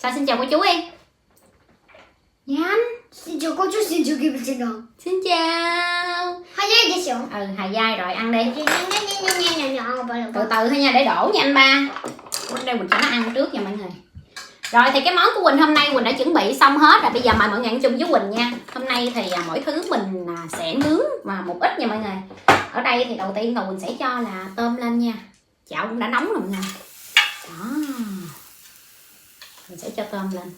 Sao xin chào cô chú đi. Nhanh. Xin chào cô chú, xin chào Kim Sinh Đồng. Xin chào. Hayai desu. Hà dai rồi, ăn đi. Từ Từ từ thôi nha, để đổ nha anh ba. Đây Quỳnh cho nó ăn trước nha mọi người. Rồi thì cái món của Quỳnh hôm nay Quỳnh đã chuẩn bị xong hết rồi. Bây giờ mời mọi người ăn chung với Quỳnh nha. Hôm nay thì mỗi thứ mình sẽ nướng và một ít nha mọi người. Ở đây thì đầu tiên là Quỳnh sẽ cho là tôm lên nha. Chảo cũng đã nóng rồi mọi người. Đó. Mình sẽ cho tôm lên.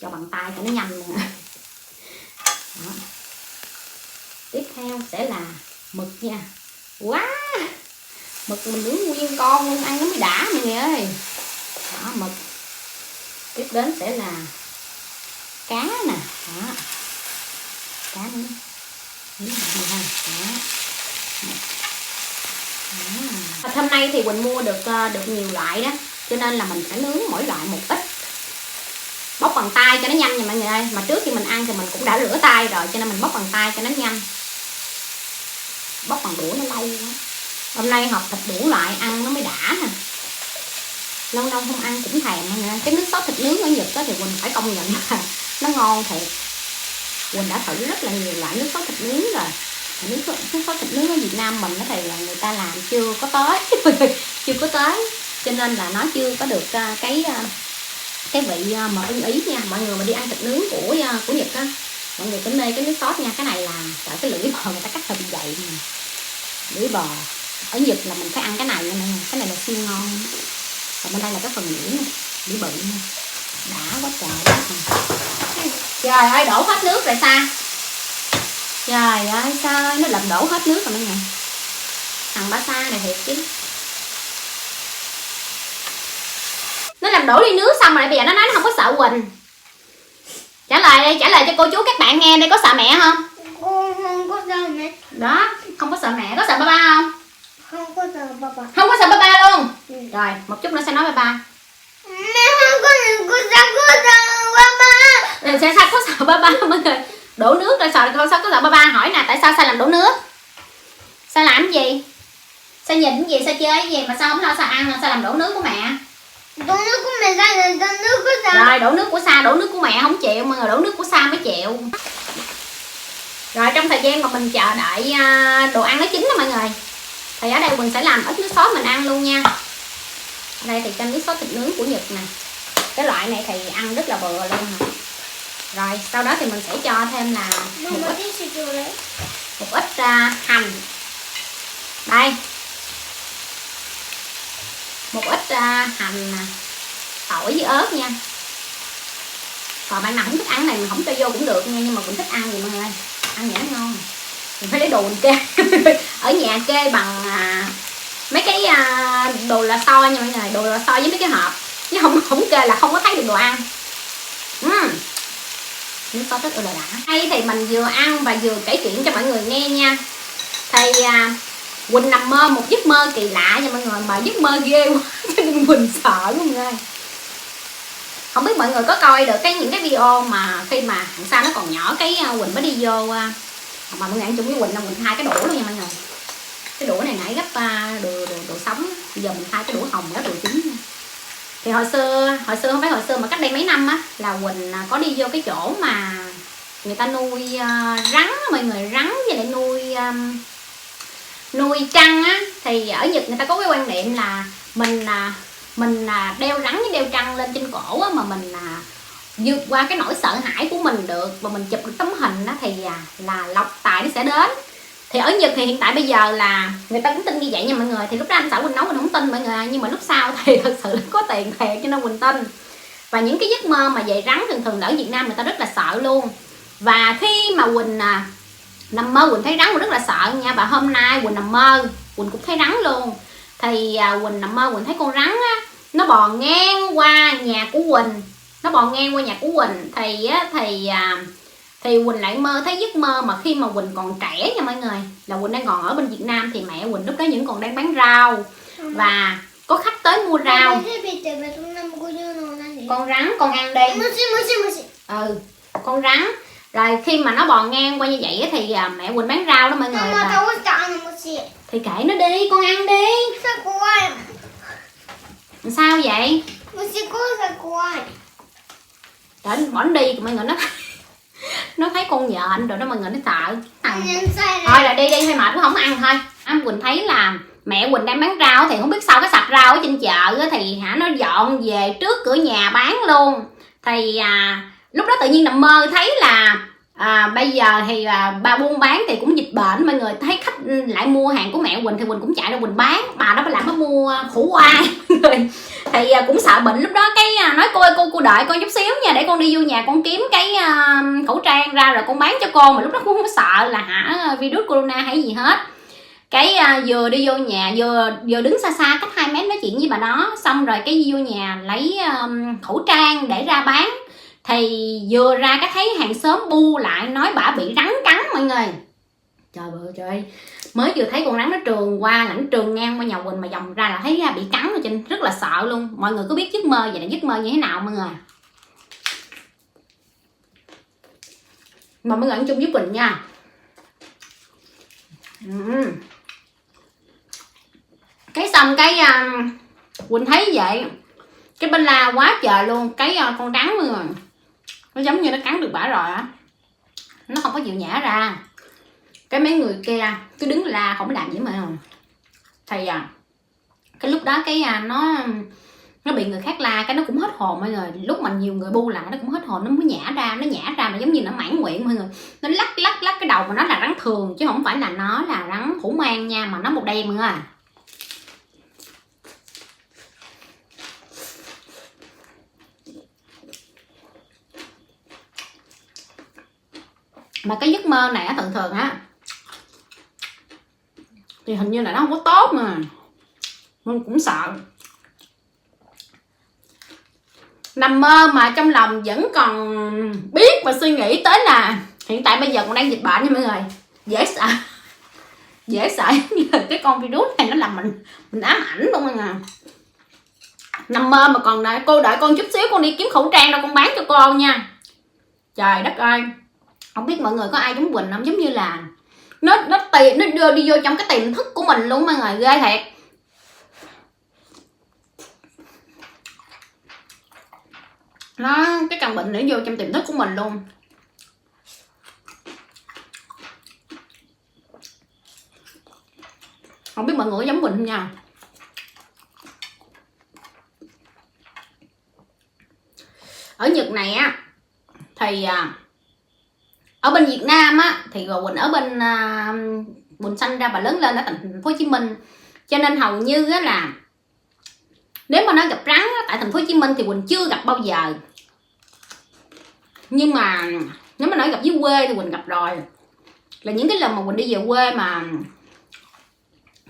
Cho bằng tay cho nó nhanh nè. Đó. Tiếp theo sẽ là mực nha. Wow, mực mình nướng nguyên con luôn, ăn nó mới đã mọi người ơi. Đó, mực. Tiếp đến sẽ là cá nè. Đó. Cá nữa. Đó. Đó. Hôm nay thì Quỳnh mua được nhiều loại đó, cho nên là mình phải nướng mỗi loại một ít. Bóc bằng tay cho nó nhanh nha mọi người ơi. Mà trước khi mình ăn thì mình cũng đã rửa tay rồi, cho nên mình bóc bằng tay cho nó nhanh. Bóc bằng đũa nó lâu quá. Hôm nay hộp thịt đủ loại ăn nó mới đã nè. Lâu lâu không ăn cũng thèm mọi người ơi. Cái nước sốt thịt nướng ở Nhật đó thì Quỳnh phải công nhận là nó ngon thiệt. Quỳnh đã thử rất là nhiều loại nước sốt thịt nướng rồi. Nước sốt thịt nướng ở Việt Nam mình nó thì là người ta làm chưa có tới. Chưa có tới. Cho nên là nó chưa có được cái vị mà ưng ý nha. Mọi người mà đi ăn thịt nướng của Nhật á, mọi người tính mê cái nước sốt nha. Cái này là tại cái lưỡi bò người ta cắt hơi bị dày nè. Lưỡi bò ở Nhật là mình phải ăn cái này nè. Cái này là siêu ngon. Còn bên đây là cái phần lưỡi nè, lưỡi bự nè. Đã quá trời đó. Trời ơi, đổ hết nước rồi sao? Trời ơi, sao nó làm đổ hết nước rồi mọi người. Thằng ba sa này thiệt chứ. Nó làm đổ ly nước xong rồi bây giờ nó nói nó không có sợ Quỳnh. Trả lời cho cô chú các bạn nghe đây, có sợ mẹ không? Cô không có sợ mẹ. Đó, không có sợ mẹ, có sợ ba ba không? Không có sợ ba ba. Không có sợ ba ba luôn. Rồi, một chút nữa sẽ nói ba ba. Mẹ không có sợ ba ba. Rồi sao có sợ ba ba mọi người? Đổ nước rồi sao có sợ ba ba? Hỏi nè, tại sao làm đổ nước? Sao làm cái gì? Sao nhìn cái gì, sao chơi cái gì mà sao không lo sao ăn, sao làm đổ nước của mẹ? Đổ nước của mẹ ra rồi đổ nước của Sa. Rồi đổ nước của Sa, đổ nước của mẹ không chịu, mọi người đổ nước của Sa mới chịu. Rồi trong thời gian mà mình chờ đợi đồ ăn nó chín đó mọi người, thì ở đây mình sẽ làm ít nước sốt mình ăn luôn nha. Ở đây thì cho nước sốt thịt nướng của Nhật nè. Cái loại này thì ăn rất là vừa luôn nè. Rồi sau đó thì mình sẽ cho thêm là một ít hành. Đây. Một ít hành nè, tỏi với ớt nha. Còn bạn nào không thích ăn này mình không cho vô cũng được nha, nhưng mà mình thích ăn gì mọi người ơi, ăn vậy nó ngon. Mình phải lấy đồ mình kê. Ở nhà kê bằng mấy cái đồ lò xo nha mọi người, đồ lò xo với mấy cái hộp, chứ không kê là không có thấy được đồ ăn. Nước sốt rất là đã. Đây thì mình vừa ăn và vừa kể chuyện cho mọi người nghe nha. Thì Quỳnh nằm mơ một giấc mơ kỳ lạ nha mọi người, mà giấc mơ ghê quá cho nên Quỳnh sợ mọi người ơi. Không biết mọi người có coi được những cái video mà khi mà thằng Sa nó còn nhỏ, cái Quỳnh mới đi vô mà mọi người ăn chung với Quỳnh là Quỳnh thay cái đũa luôn nha mọi người. Cái đũa này nãy gấp đồ sống, bây giờ mình thay cái đũa hồng đó, đồ trứng nha. Thì hồi xưa không phải hồi xưa mà cách đây mấy năm á, là Quỳnh có đi vô cái chỗ mà người ta nuôi rắn mọi người, rắn với lại nuôi trăng á. Thì ở Nhật người ta có cái quan niệm là mình đeo rắn với đeo trăng lên trên cổ á, mà mình vượt qua cái nỗi sợ hãi của mình được và mình chụp được tấm hình đó thì là lộc tài nó sẽ đến. Thì ở Nhật thì hiện tại bây giờ là người ta cũng tin như vậy nha mọi người. Thì lúc đó anh xã Quỳnh nấu mình không tin mọi người, nhưng mà lúc sau thì thật sự có tiền thiệt cho nên Quỳnh tin. Và những cái giấc mơ mà về rắn thường ở Việt Nam người ta rất là sợ luôn. Và khi mà Quỳnh nằm mơ Quỳnh thấy rắn Quỳnh rất là sợ nha. Và hôm nay Quỳnh nằm mơ Quỳnh cũng thấy rắn luôn. Thì Quỳnh nằm mơ Quỳnh thấy con rắn á, nó bò ngang qua nhà của Quỳnh. Nó bò ngang qua nhà của Quỳnh. Thì Quỳnh lại mơ thấy giấc mơ mà khi mà Quỳnh còn trẻ nha mọi người, là Quỳnh đang còn ở bên Việt Nam. Thì mẹ Quỳnh lúc đó vẫn còn đang bán rau và có khách tới mua rau. Con rắn con ăn đi. Con rắn. Rồi khi mà nó bò ngang qua như vậy thì mẹ Quỳnh bán rau đó mọi người. Thì kệ nó đi, con ăn đi. Sao vậy? để bỏ nó đi mọi người, nó thấy con nhện rồi đó mọi người, nó sợ. Thôi là đi hơi mệt cũng không ăn thôi. Quỳnh thấy là mẹ Quỳnh đang bán rau thì không biết sao cái sạp rau ở trên chợ thì nó dọn về trước cửa nhà bán luôn. Thì lúc đó tự nhiên nằm mơ thấy là bây giờ thì bà buôn bán thì cũng dịch bệnh, mọi người thấy khách lại mua hàng của mẹ Quỳnh thì Quỳnh cũng chạy ra Quỳnh bán. Bà đó mới mua khổ qua thì cũng sợ bệnh. Lúc đó cái nói cô đợi con chút xíu nha, để con đi vô nhà con kiếm cái khẩu trang ra rồi con bán cho cô. Mà lúc đó cũng không có sợ là virus corona hay gì hết. Cái vừa đi vô nhà, vừa đứng xa xa cách 2 mét nói chuyện với bà đó, xong rồi cái vô nhà lấy khẩu trang để ra bán. Thì vừa ra cái thấy hàng xóm bu lại nói bả bị rắn cắn mọi người. Trời ơi trời, mới vừa thấy con rắn nó trườn qua, lãnh trườn ngang qua nhà Quỳnh mà vòng ra là thấy ra bị cắn ở trên, rất là sợ luôn. Mọi người có biết giấc mơ vậy là giấc mơ như thế nào mọi người? Mà mọi người ăn chung với Quỳnh nha. Cái xong cái Quỳnh thấy vậy cái bên la quá trời luôn. Cái con rắn mọi người, nó giống như nó cắn được bả rồi á, nó không có chịu nhả ra. Cái mấy người kia cứ đứng la không có làm gì mà. Thì cái lúc đó cái nó bị người khác la cái nó cũng hết hồn mọi người. Lúc mà nhiều người bu lại nó cũng hết hồn, nó mới nhả ra mà giống như nó mãn nguyện mọi người. Nó lắc cái đầu mà nó là rắn thường chứ không phải là nó là rắn hổ mang nha, mà nó màu đen mọi người. Mà cái giấc mơ này thường á thì hình như là nó không có tốt mà mình cũng sợ. Nằm mơ mà trong lòng vẫn còn biết và suy nghĩ tới là hiện tại bây giờ còn đang dịch bệnh nha mọi người. Dễ sợ như cái con virus này nó làm mình ám ảnh luôn mọi người. Nằm mơ mà còn đợi con chút xíu con đi kiếm khẩu trang đâu con bán cho cô nha. Trời đất ơi, không biết mọi người có ai giống Quỳnh không? Giống như là nó đưa đi vô trong cái tiềm thức của mình luôn mọi người, ghê thiệt. Nó cái căn bệnh để vô trong tiềm thức của mình luôn. Không biết mọi người có giống Quỳnh không nha. Ở Nhật này á thì ở bên Việt Nam á thì Quỳnh ở bên Quỳnh sinh ra và lớn lên ở thành phố Hồ Chí Minh, cho nên hầu như á là nếu mà nó gặp rắn á, tại thành phố Hồ Chí Minh thì Quỳnh chưa gặp bao giờ. Nhưng mà nếu mà nói gặp dưới quê thì Quỳnh gặp rồi. Là những cái lần mà Quỳnh đi về quê mà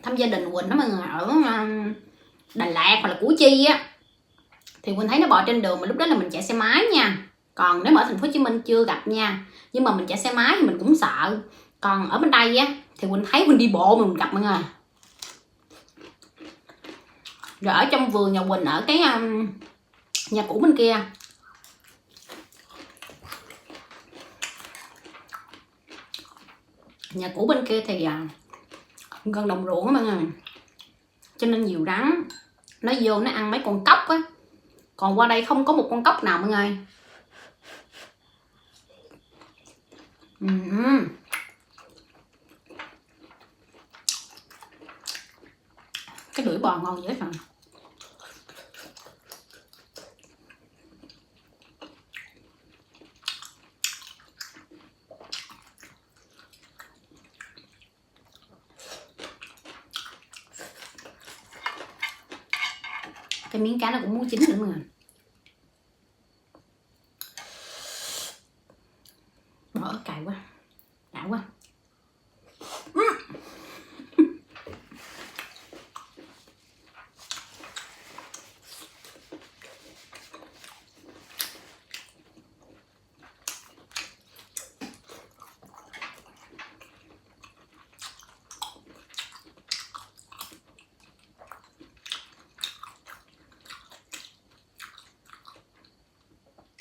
thăm gia đình Quỳnh đó mọi người, ở Đà Lạt hoặc là Củ Chi á, thì Quỳnh thấy nó bò trên đường, mà lúc đó là mình chạy xe máy nha. Còn nếu mà ở thành phố Hồ Chí Minh chưa gặp nha, nhưng mà mình chạy xe máy thì mình cũng sợ. Còn ở bên đây á thì Quỳnh thấy Quỳnh đi bộ mà mình gặp mọi người. Rồi ở trong vườn nhà Quỳnh ở cái nhà cũ bên kia, nhà cũ bên kia thì gần đồng ruộng á mọi người, cho nên nhiều rắn. Nó vô nó ăn mấy con cóc á, còn qua đây không có một con cóc nào mọi người. Cái đuổi bò ngon dễ sợ. Cái miếng cá nó cũng muốn chín nữa mọi người. Bỏ ớt cay quá, đã quá.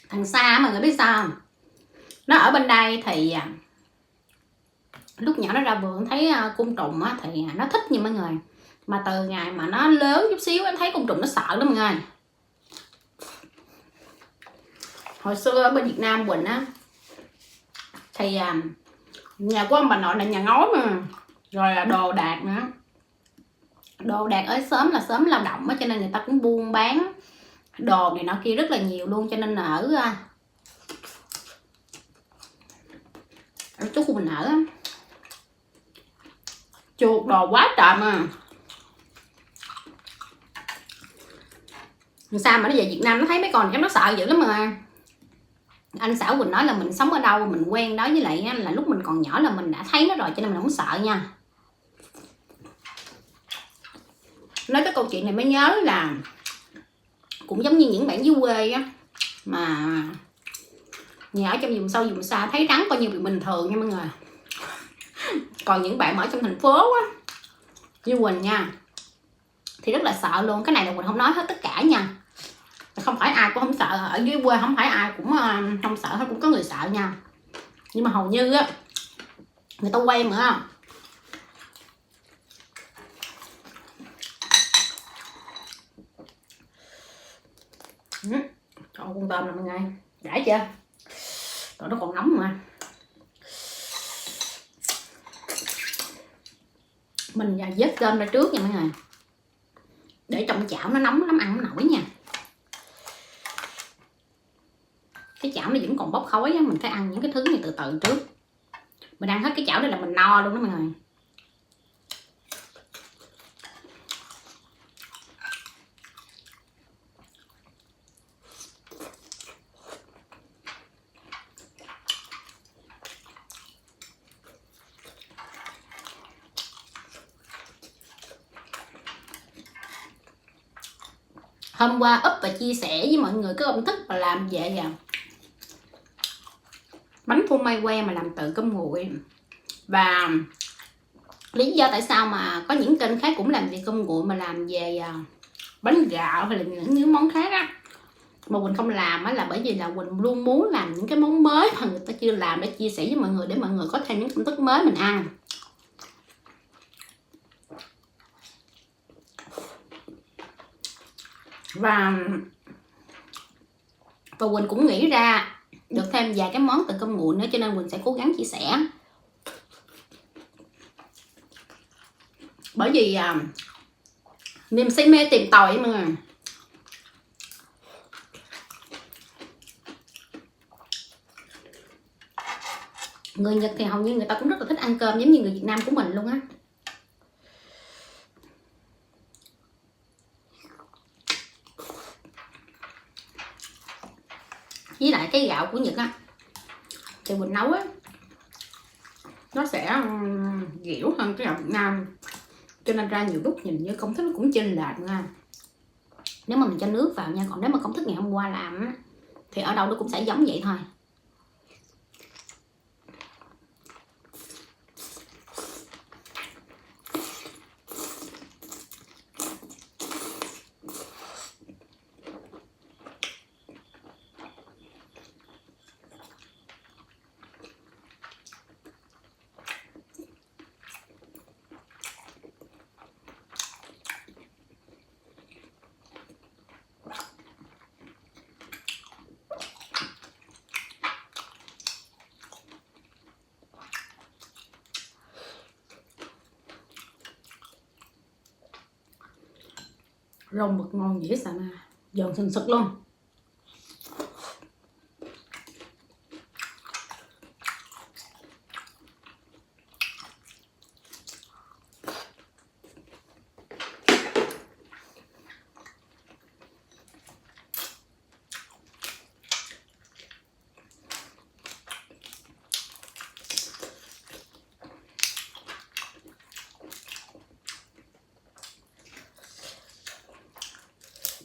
Thằng Sa mọi người biết sao không? Nó ở bên đây thì lúc nhỏ nó ra vườn thấy côn trùng á, thì nó thích nha mọi người. Mà từ ngày mà nó lớn chút xíu em thấy côn trùng nó sợ lắm mọi người. Hồi xưa ở bên Việt Nam Quỳnh á thì nhà của ông bà nội là nhà ngói mà, rồi là đồ đạc nữa. Đồ đạc ở xóm là xóm lao động á, cho nên người ta cũng buôn bán đồ này nọ kia rất là nhiều luôn. Cho nên là ở chỗ khu mình ở á, chuột đồ quá trời mà. Sao mà nó về Việt Nam nó thấy mấy con nó sợ dữ lắm mà. Anh Xảo Quỳnh nói là mình sống ở đâu mình quen đó, với lại là lúc mình còn nhỏ là mình đã thấy nó rồi, cho nên mình không sợ nha. Nói cái câu chuyện này mới nhớ là cũng giống như những bạn dưới quê á, mà nhà ở trong vùng sâu vùng xa thấy rắn coi như bị bình thường nha mọi người. Còn những bạn ở trong thành phố á như Quỳnh nha thì rất là sợ luôn. Cái này là Quỳnh không nói hết tất cả nha, không phải ai cũng không sợ. Ở dưới quê không phải ai cũng không sợ hết, cũng có người sợ nha. Nhưng mà hầu như á người ta quen mà. Cho con tôm nè mọi người, đã chưa? Rồi nó còn nóng mà. Mình vớt cơm ra trước nha mọi người, để trong chảo nó nóng lắm, ăn không nổi nha. Cái chảo nó vẫn còn bốc khói á, mình phải ăn những cái thứ này từ từ trước. Mình ăn hết cái chảo đây là mình no luôn đó mọi người. Hôm qua up và chia sẻ với mọi người cái công thức mà làm vậy à, bánh phô mai que mà làm từ cơm nguội. Và lý do tại sao mà có những kênh khác cũng làm về cơm nguội mà làm về bánh gạo hay là những món khác á, mà Quỳnh không làm á, là bởi vì là Quỳnh luôn muốn làm những cái món mới mà người ta chưa làm để chia sẻ với mọi người, để mọi người có thêm những công thức mới mình ăn. Và Quỳnh cũng nghĩ ra được thêm vài cái món từ cơm nguội nữa, cho nên Quỳnh sẽ cố gắng chia sẻ. Bởi vì niềm say mê tìm tòi mà. Người Nhật thì hầu như người ta cũng rất là thích ăn cơm giống như người Việt Nam của mình luôn á. Với lại cái gạo của Nhật á thì Quỳnh nấu á nó sẽ dẻo hơn cái gạo Việt Nam, cho nên ra nhiều lúc nhìn như công thức nó cũng chênh lệch nha. Nếu mà mình cho nước vào nha, còn nếu mà công thức ngày hôm qua làm á thì ở đâu nó cũng sẽ giống vậy thôi. Rau mực ngon dễ sợ mà, giòn sình sực luôn.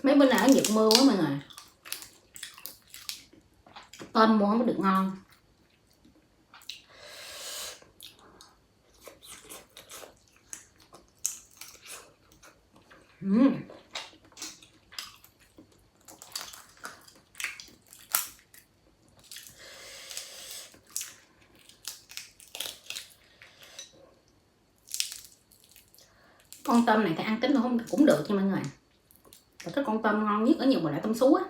Mấy bữa nay ở Nhật mưa quá mọi người, tôm mua không có được ngon. Con tôm này thì ăn tính không cũng được nha mọi người. Và cái con tôm ngon nhất ở nhiều loại tôm sú á.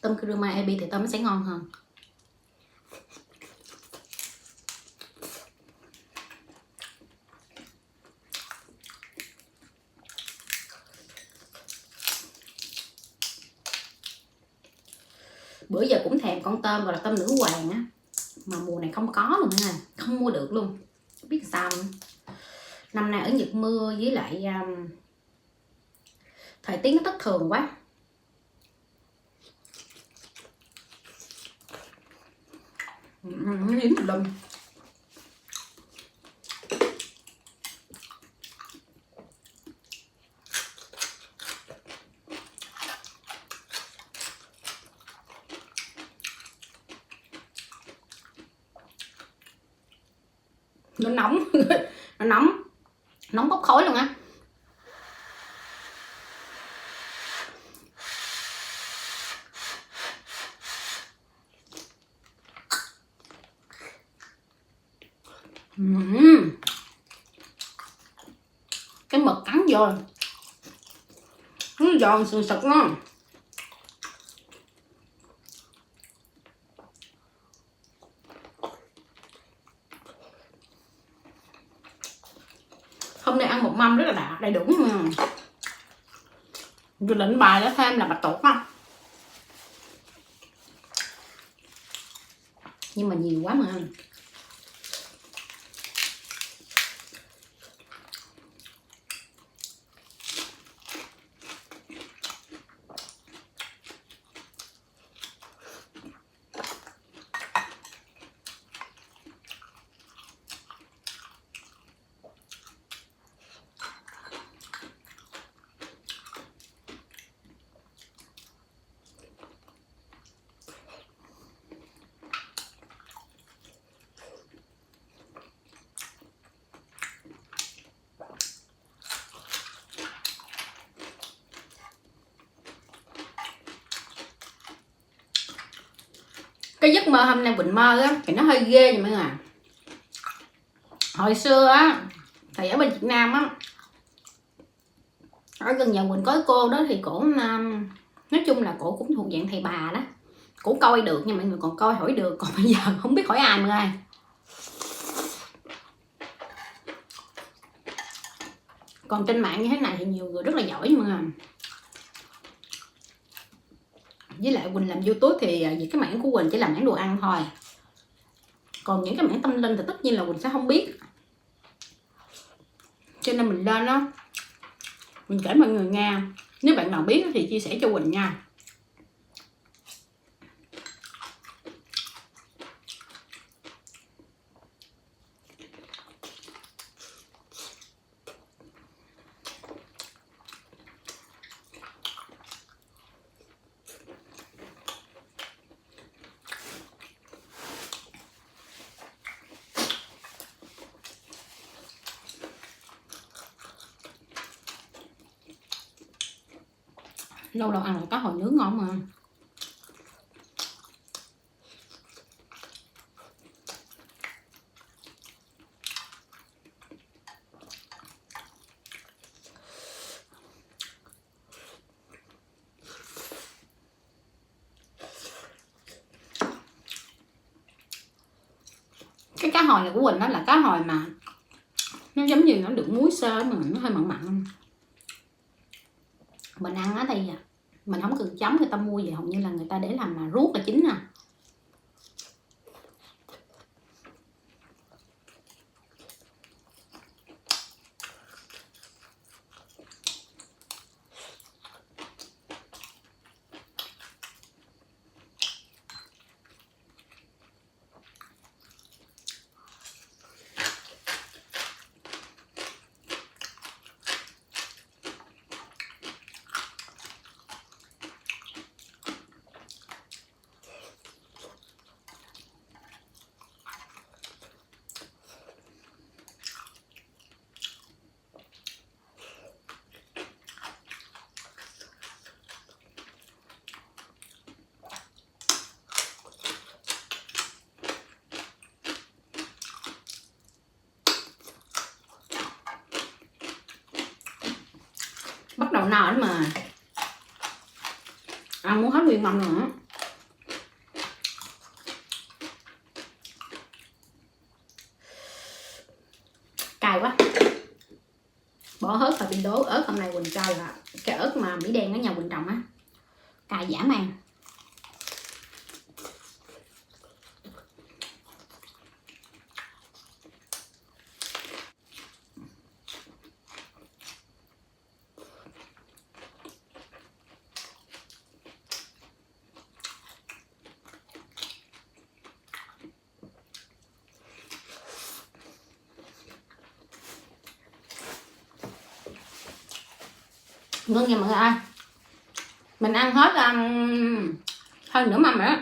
Tôm kuruma ebi thì tôm nó sẽ ngon hơn. Bữa giờ cũng thèm con tôm gọi là tôm nữ hoàng á, mà mùa này không có luôn nha, không mua được luôn, không biết sao nữa. Năm nay ở Nhật mưa với lại thời tiết nó thất thường quá. Nó hiếm lắm. Nó nóng nó nóng bốc khói luôn á. Cái mực cắn vô nó giòn sừng sực ngon. Hôm nay ăn một mâm rất là đầy đủ nha. Rồi lệnh bài đã thêm là bạch tuộc không, nhưng mà nhiều quá mà. Cái giấc mơ hôm nay Quỳnh mơ á thì nó hơi ghê vậy mọi người. Hồi xưa á thầy ở bên Việt Nam á, ở gần nhà Quỳnh có cô đó thì cổ nói chung là cổ cũng thuộc dạng thầy bà đó, cổ coi được nha mọi người, còn coi hỏi được, còn bây giờ không biết hỏi ai mọi người. Còn trên mạng như thế này thì nhiều người rất là giỏi mọi người. Với lại Quỳnh làm YouTube thì vì cái mảng của Quỳnh chỉ là mảng đồ ăn thôi, còn những cái mảng tâm linh thì tất nhiên là Quỳnh sẽ không biết, cho nên mình lên đó mình kể mọi người nghe. Nếu bạn nào biết thì chia sẻ cho Quỳnh nha. Lâu lâu ăn lại cá hồi nướng ngon mà. Cái cá hồi này của Quỳnh đó là cá hồi mà nó giống như nó được muối sơ mà nó hơi mặn mặn. Mình ăn á thì mình không cần chấm, người ta mua về hầu như là người ta để làm mà ruốc là chính nè. Bắt đầu no mà ăn muốn hết nguyên mâm nữa. bỏ ớt vào bên đố. Ớt hôm nay Quỳnh cho là cái ớt mà Mỹ đen ở nhà Quỳnh trồng á, cay dã man. Ngon nha mọi người ơi. Mình ăn hết hơn nửa mâm rồi đó.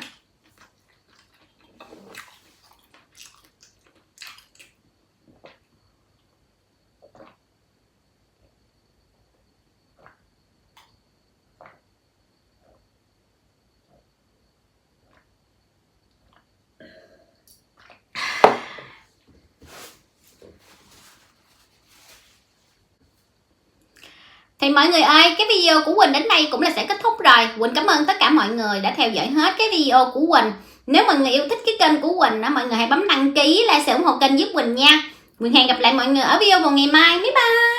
Thì mọi người ơi, cái video của Quỳnh đến đây cũng là sẽ kết thúc rồi. Quỳnh cảm ơn tất cả mọi người đã theo dõi hết cái video của Quỳnh. Nếu mọi người yêu thích cái kênh của Quỳnh đó, mọi người hãy bấm đăng ký, like, share, ủng hộ kênh giúp Quỳnh nha. Quỳnh hẹn gặp lại mọi người ở video vào ngày mai. Bye bye.